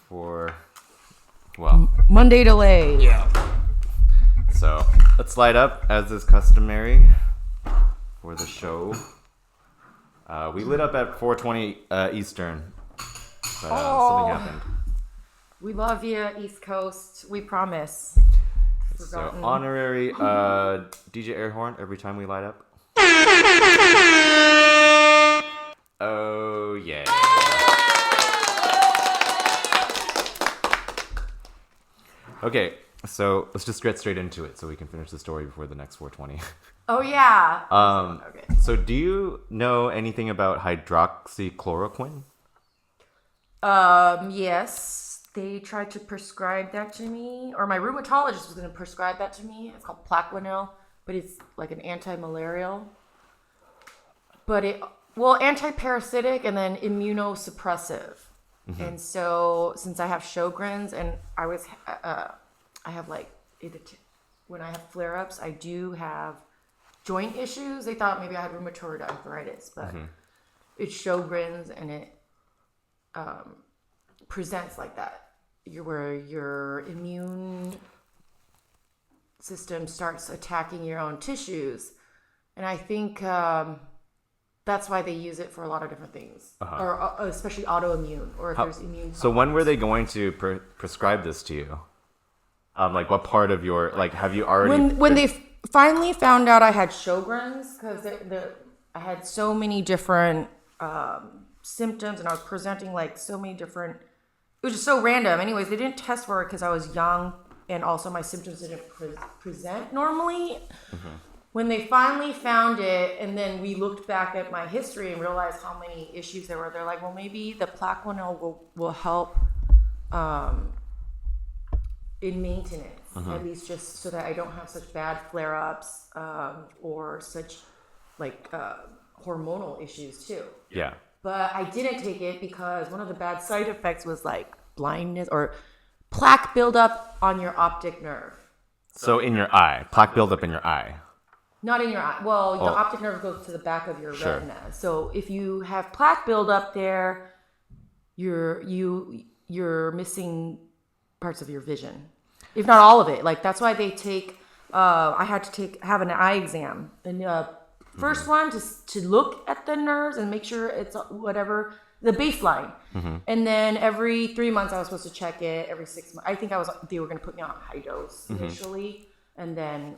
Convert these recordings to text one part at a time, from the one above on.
for, well, Monday delay. yeah. So let's light up as is customary for the show. We lit up at 4:20 Eastern, but something happened. We love you, East Coast. We promise. Forgotten. So honorary DJ air horn every time we light up. Oh yeah. Okay, so let's just get straight into it so we can finish the story before the next 420. Oh yeah. Okay. So do you know anything about hydroxychloroquine? Yes. They tried to prescribe that to me, or my rheumatologist was going to prescribe that to me. It's called Plaquenil, but it's like an anti-malarial. But anti-parasitic and then immunosuppressive. Mm-hmm. And so, since I have Sjogren's and I have like when I have flare-ups, I do have joint issues. They thought maybe I had rheumatoid arthritis, but it's Sjogren's and it presents like that. Where your immune system starts attacking your own tissues, and I think that's why they use it for a lot of different things, or especially autoimmune, or if there's immune. So when were they going to prescribe this to you? Like what part of your have you already? When they finally found out I had Sjogren's, because I had so many different symptoms, and I was presenting like so many different. It was just so random. Anyways, they didn't test for it because I was young, and also my symptoms didn't present normally. Mm-hmm. When they finally found it, and then we looked back at my history and realized how many issues there were, they're like, well, maybe the Plaquenil will help in maintenance, at least just so that I don't have such bad flare-ups or such hormonal issues too. Yeah. But I didn't take it because one of the bad side effects was like blindness or plaque buildup on your optic nerve. So in your eye, plaque buildup in your eye. Not in your eye. Well, the optic nerve goes to the back of your retina. So if you have plaque buildup there, you're missing parts of your vision, if not all of it. Like that's why they take. I had to have an eye exam and. First one to look at the nerves and make sure it's whatever the baseline, and then every 3 months I was supposed to check it. Every 6 months, I think they were going to put me on a high dose initially, and then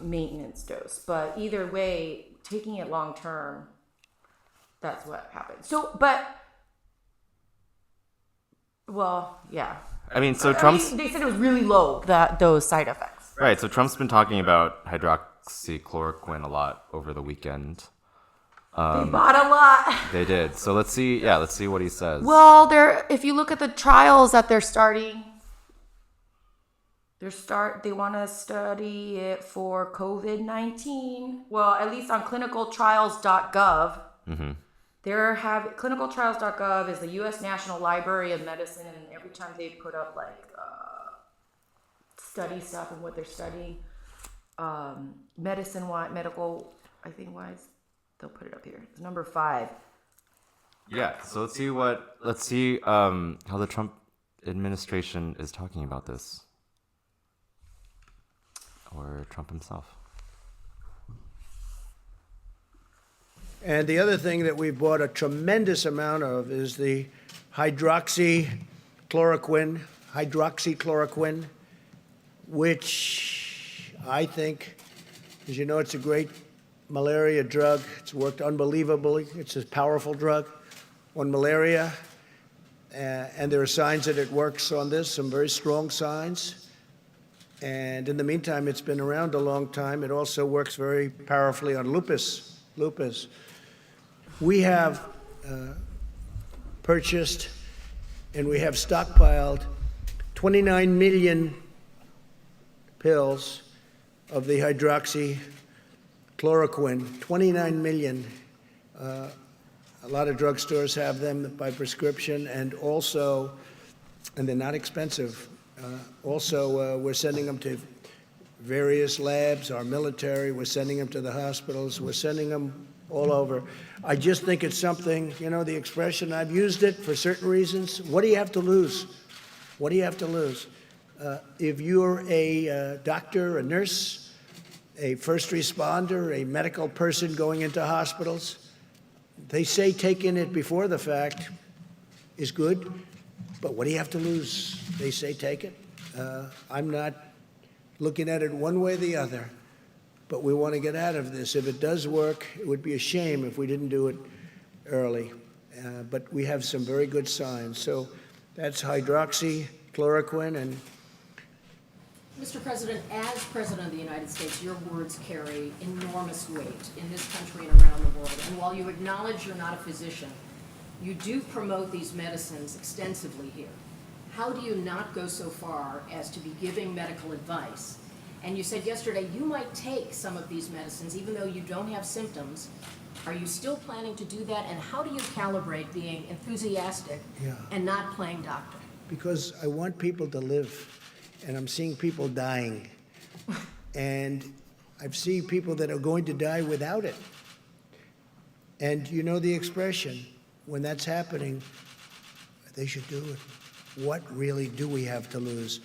maintenance dose. But either way, taking it long term, that's what happened. So, yeah. I mean, so they said it was really low those side effects. Right. So Trump's been talking about hydroxychloroquine a lot over the weekend. They bought a lot. They did. So let's see. Yeah, let's see what he says. Well, if you look at the trials that they're starting, they want to study it for COVID-19. Well, at least on clinicaltrials.gov. Clinicaltrials.gov is the U.S. National Library of Medicine, and every time they put up study stuff and what they're studying. Medical, I think wise, they'll put it up here. It's number 5. Yeah, so let's see how the Trump administration is talking about this. Or Trump himself. And the other thing that we bought a tremendous amount of is the hydroxychloroquine, which I think, as you know, it's a great malaria drug. It's worked unbelievably. It's a powerful drug on malaria. And there are signs that it works on this, some very strong signs. And in the meantime, it's been around a long time. It also works very powerfully on lupus. We have purchased and we have stockpiled 29 million pills of the hydroxychloroquine, 29 million. A lot of drugstores have them by prescription, and they're not expensive. We're sending them to various labs, our military, we're sending them to the hospitals, we're sending them all over. I just think it's something, the expression, I've used it for certain reasons. What do you have to lose? What do you have to lose? If you're a doctor, a nurse, a first responder, a medical person going into hospitals, they say taking it before the fact is good, but what do you have to lose? They say take it. I'm not looking at it one way or the other, but we want to get out of this. If it does work, it would be a shame if we didn't do it early. But we have some very good signs. So that's hydroxychloroquine. And Mr. President, as President of the United States, your words carry enormous weight in this country and around the world. And while you acknowledge you're not a physician, you do promote these medicines extensively here. How do you not go so far as to be giving medical advice? And you said yesterday you might take some of these medicines even though you don't have symptoms. Are you still planning to do that? And how do you calibrate being enthusiastic and not playing doctor? because I want people to live, and I'm seeing people dying. And I've seen people that are going to die without it. And you know the expression, when that's happening, they should do it. What really do we have to lose?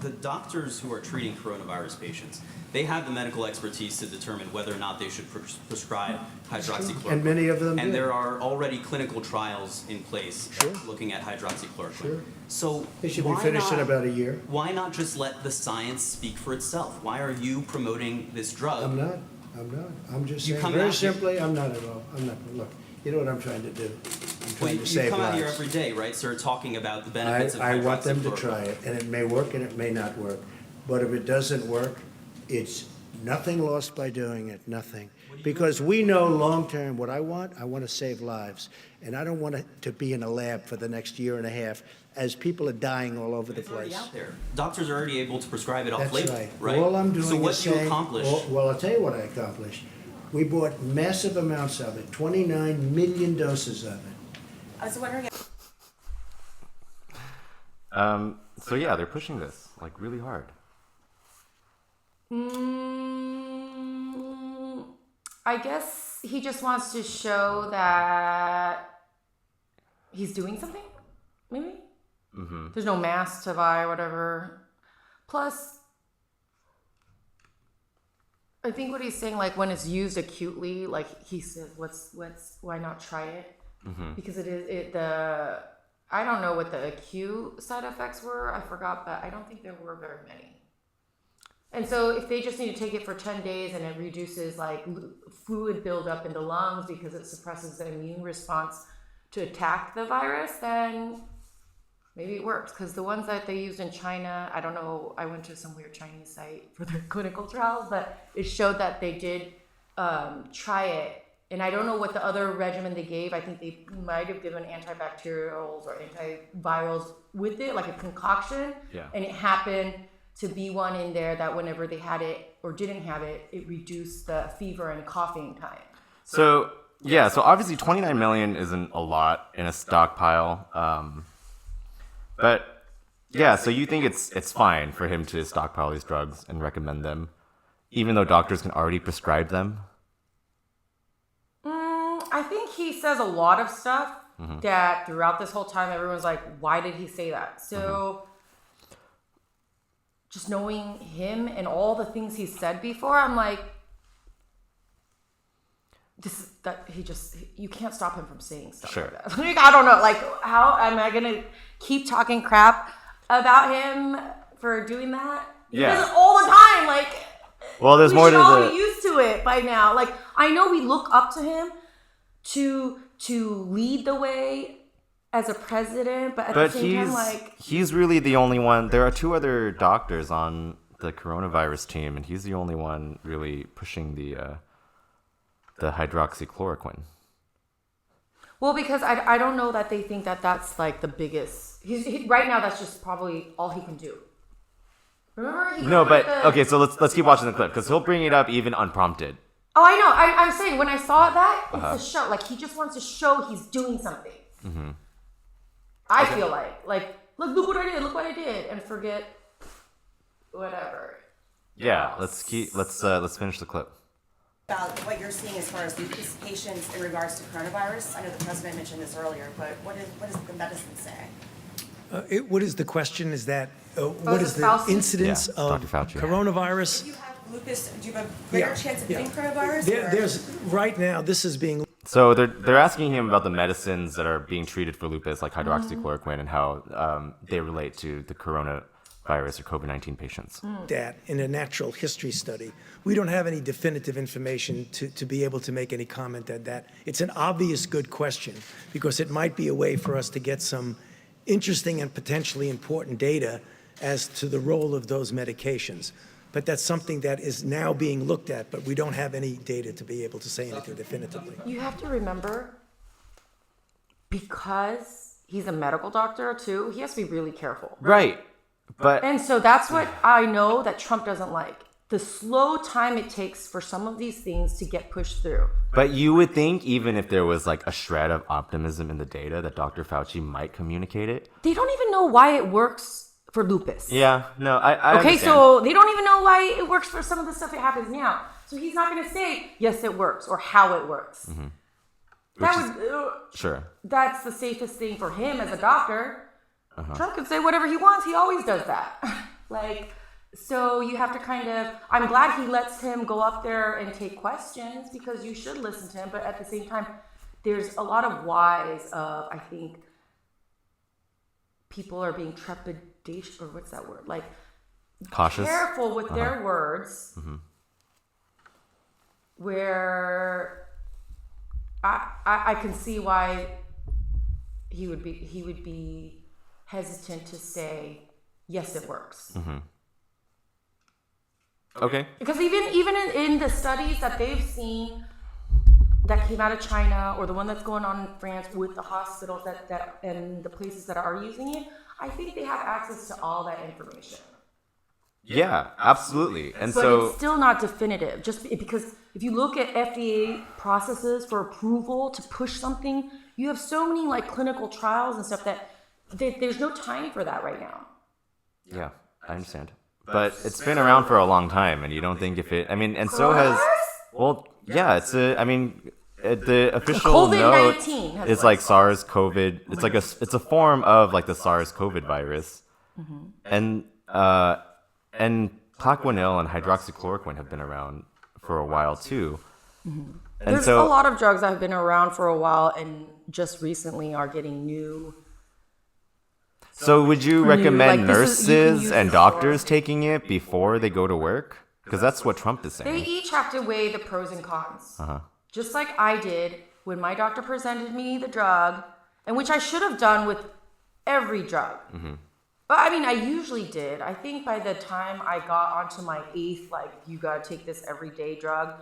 The doctors who are treating coronavirus patients, they have the medical expertise to determine whether or not they should prescribe hydroxychloroquine. And many of them do. And there are already clinical trials in place Sure. looking at hydroxychloroquine. Sure. So They should be why finished in not- about a year. Why not just let the science speak for itself? Why are you promoting this drug? I'm not. I'm just You saying, come very out here- simply, I'm not at all. I'm not. Look, you know what I'm trying to do? I'm Well, trying to you save come out here lives. every day, right, sir, talking about the benefits of I want them to hydroxychloroquine. try it, and it may work and it may not work. But if it doesn't work, it's nothing lost by doing it, nothing. Because we know long-term what I want to save lives. And I don't want it to be in a lab for the next year and a half as people are dying all over the It's already place. out there. Doctors are already able to prescribe it That's off-label, right. right? All I'm doing So what is do you saying- accomplish? Well, I'll tell you what I accomplished. We bought massive amounts of it, 29 million doses of it. I was wondering. So yeah, they're pushing this like really hard. I guess he just wants to show that he's doing something, maybe? Mm-hmm. There's no mask to buy or whatever. Plus, I think what he's saying, like when it's used acutely, like he says, why not try it? Mm-hmm. Because I don't know what the acute side effects were. I forgot, but I don't think there were very many. And so if they just need to take it for 10 days and it reduces like fluid buildup in the lungs because it suppresses the immune response to attack the virus, then maybe it works. Because the ones that they used in China, I don't know, I went to some weird Chinese site for their clinical trials, but it showed that they did try it. And I don't know what the other regimen they gave. I think they might have given antibacterials or antivirals with it, like a concoction. Yeah. And it happened to be one in there that whenever they had it or didn't have it, it reduced the fever and coughing time. So yeah, so obviously 29 million isn't a lot in a stockpile, but yeah, so you think it's fine for him to stockpile these drugs and recommend them, even though doctors can already prescribe them? I think he says a lot of stuff that throughout this whole time, everyone's like, why did he say that? So just knowing him and all the things he said before, I'm like, you can't stop him from saying stuff Sure. like that. Like, I don't know, like, how am I going to keep talking crap about him for doing that? He Yeah. does it all the time, like, Well, there's we more should to all the be used to it by now. Like, I know we look up to him to lead the way as a president, but at but the same time, like, he's really the only one. There are two other doctors on the coronavirus team, and he's the only one really pushing the hydroxychloroquine. well, because I don't know that they think that that's like the biggest. Right now, that's just probably all he can do. Remember? No, but okay, so let's keep watching the clip because he'll bring it up even unprompted. Oh, I know. I'm saying when I saw that, it's a show. Like, he just wants to show he's doing something. Mm-hmm. I feel like look what I did, look what I did, and forget whatever. Yeah, let's finish the clip. about what you're seeing as far as lupus patients in regards to coronavirus? I know the president mentioned this earlier, but what does the medicine say? What is the question? Is that, what is is it the Fauci? incidence Yeah, of Dr. Fauci. coronavirus? If you have lupus, do you have a greater Yeah, chance of yeah. getting coronavirus? There, or- there's, right now, this is being So they're asking him about the medicines that are being treated for lupus, like hydroxychloroquine, and how they relate to the coronavirus or COVID-19 patients. looked at in a natural history study. We don't have any definitive information to be able to make any comment at that. It's an obvious good question, because it might be a way for us to get some interesting and potentially important data as to the role of those medications. But that's something that is now being looked at, but we don't have any data to be able to say anything definitively. You have to remember, because he's a medical doctor too, he has to be really careful. Right, but And so that's what I know that Trump doesn't like. The slow time it takes for some of these things to get pushed through. But you would think, even if there was like a shred of optimism in the data, that Dr. Fauci might communicate it. They don't even know why it works for lupus. Yeah, no, I Okay, understand. so they don't even know why it works for some of the stuff that happens now. So he's not going to say, yes, it works, or how it works. That would, Sure. that's the safest thing for him as a doctor. Uh-huh. Trump can say whatever he wants. He always does that. So you have to kind of, I'm glad he lets him go up there and take questions, because you should listen to him. But at the same time, there's a lot of whys of, I think, people are being trepidatious, or what's that word? Like, Cautious. careful with their words, where I can see why he would be hesitant to say yes, it works. Okay. Because even in the studies that they've seen that came out of China, or the one that's going on in France with the hospitals that and the places that are using it, I think they have access to all that information. Yeah, absolutely. And But so it's still not definitive, just because if you look at FDA processes for approval to push something, you have so many like clinical trials and stuff that there's no time for that right now. yeah, I understand. But it's been around for a long time, and you don't think if it, I mean, and so has, well, yeah, it's a, I mean, the official note COVID-19 has is like SARS-CoV. It's like it's a form of like the SARS-CoV virus. And Plaquenil and hydroxychloroquine have been around for a while too. And There's so a lot of drugs that have been around for a while and just recently are getting new. So would you recommend like, this is- you can nurses use and this doctors for- taking it before they go to work? Because that's what Trump is They saying. each have to weigh the pros and cons. Just like I did when my doctor presented me the drug, and which I should have done with every drug. But I mean, I usually did. I think by the time I got onto my 8th, like, you gotta take this everyday drug,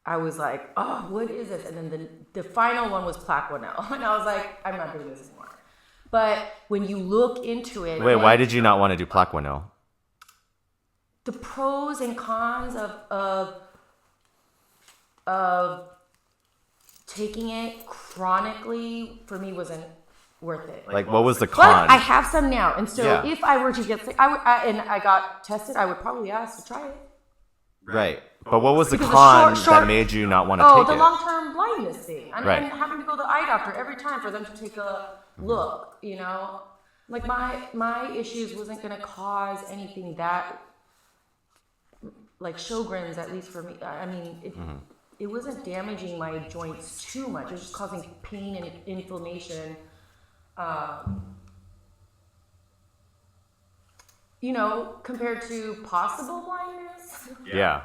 I was like, oh, what is this? And then the final one was Plaquenil. And I was like, I'm not doing this anymore. But when you look into it, Wait, and why did you not want to do Plaquenil? the pros and cons of taking it chronically for me wasn't worth it. Like, what was the But con? I have some now, and so Yeah. if I were to get sick, and I got tested, I would probably ask to try it. Right. But what was the Because the con short- that made you not want to Oh, take the it? long-term blindness thing, and Right. having to go to the eye doctor every time for them to take a look. Like my issues wasn't going to cause anything that, like Sjogren's, at least for me. I mean, it wasn't damaging my joints too much. It was just causing pain and inflammation. Compared to possible blindness, Yeah.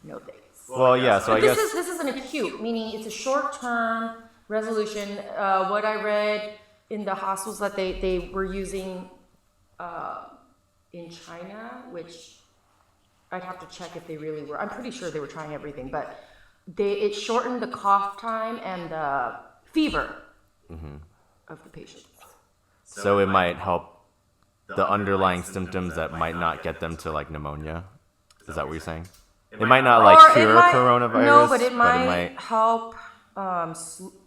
no thanks. Well, yeah, so I This guess. is an acute, meaning it's a short-term resolution. What I read in the hospitals that they were using in China, which I'd have to check if they really were. I'm pretty sure they were trying everything, but it shortened the cough time and the fever of the patients. So it might help the underlying symptoms that might not get them to like pneumonia. Is that what you're saying? It might not like Or it cure might- coronavirus, No, but it might help,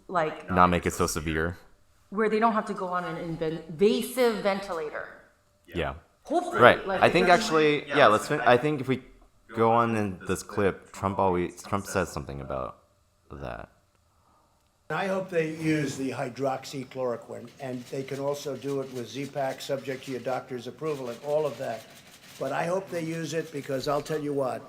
like not make it so severe. where they don't have to go on an invasive ventilator. Yeah. Hopefully, Right. like, I it think doesn't- actually, yeah. I think if we go on in this clip, Trump says something about that. I hope they use the hydroxychloroquine, and they can also do it with Z-Pak, subject to your doctor's approval and all of that. But I hope they use it because I'll tell you what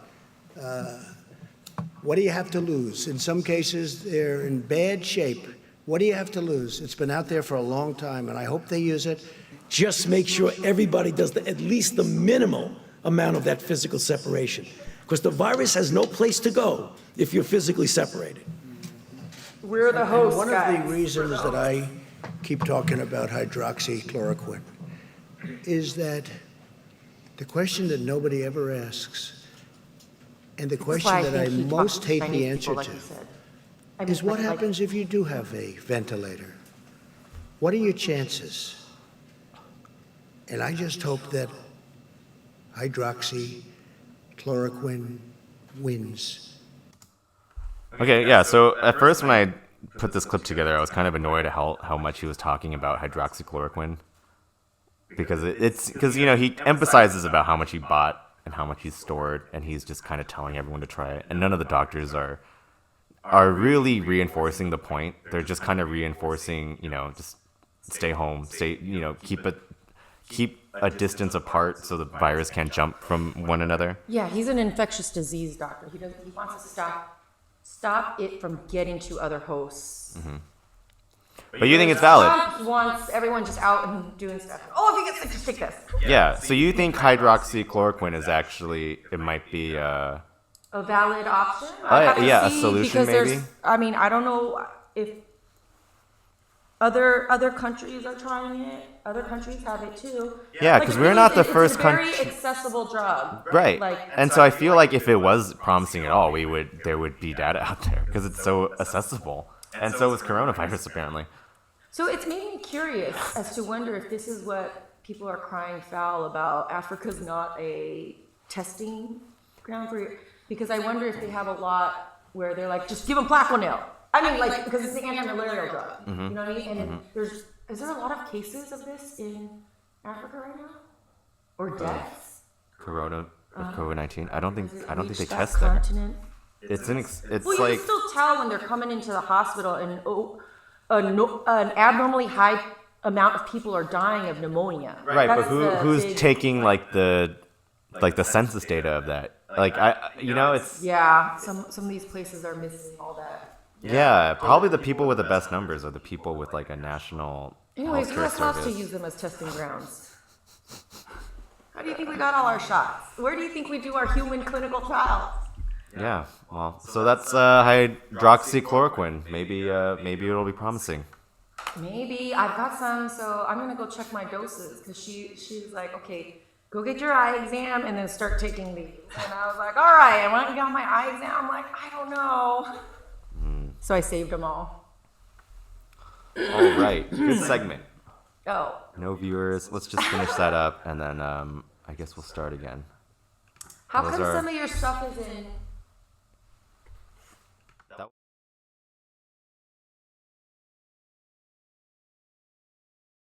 do you have to lose? In some cases, they're in bad shape. What do you have to lose? It's been out there for a long time, and I hope they use it. Just make sure everybody does at least the minimal amount of that physical separation. Because the virus has no place to go if you're physically separated. We're the hosts, One guys. of the reasons that I keep talking about hydroxychloroquine is that the question that nobody ever asks, and the That's question why that I think he most talks hate Chinese the people, answer like to, you said. I mean, is what like- happens if you do have a ventilator? What are your chances? And I just hope that hydroxychloroquine wins. Okay, yeah. So at first, when I put this clip together, I was kind of annoyed at how much he was talking about hydroxychloroquine, because he emphasizes about how much he bought and how much he's stored, and he's just kind of telling everyone to try it, and none of the doctors are really reinforcing the point. They're just kind of reinforcing, just stay home, keep a distance apart so the virus can't jump from one another. Yeah, he's an infectious disease doctor. He wants to stop it from getting to other hosts. But you think it's valid? Trump wants everyone just out and doing stuff. Oh, if you get sick, just take this. Yeah. So you think hydroxychloroquine is actually, it might be A valid option? yeah, a solution because maybe? I mean, I don't know if other countries are trying it. Other countries have it too. Yeah, because we're not the first It's a very country. accessible drug. Right. Like, And so I feel like if it was promising at all, there would be data out there because it's so accessible. And so is coronavirus, apparently. so it's made me curious as to wonder if this is what people are crying foul about. Africa's not a testing ground for because I wonder if they have a lot where they're like, just give them Plaquenil. I mean, like, because it's the anti-malarial drug. You know what I mean? And is there a lot of cases of this in Africa right now? Or deaths? COVID-19. I don't think they Reached that test that. continent? It's Well, you can still tell when they're coming into the hospital and an abnormally high amount of people are dying of pneumonia. right, but That's the who's big- taking the census data of that? It's Yeah, some of these places are missing all that. yeah, probably the people with the best numbers are the people with like a national Anyways, healthcare US loves to service. use them as testing grounds. How do you think we got all our shots? Where do you think we do our human clinical trials? Yeah, well, so that's hydroxychloroquine. Maybe it'll be promising. Maybe I've got some, so I'm gonna go check my doses because she was like, okay, go get your eye exam and then start taking these. And I was like, all right. And when I got my eye exam, I'm like, I don't know. So I saved them all. All right, good segment. Oh, No viewers. Let's just finish that up, and then I guess we'll start again. how Those come are- some of your stuff is in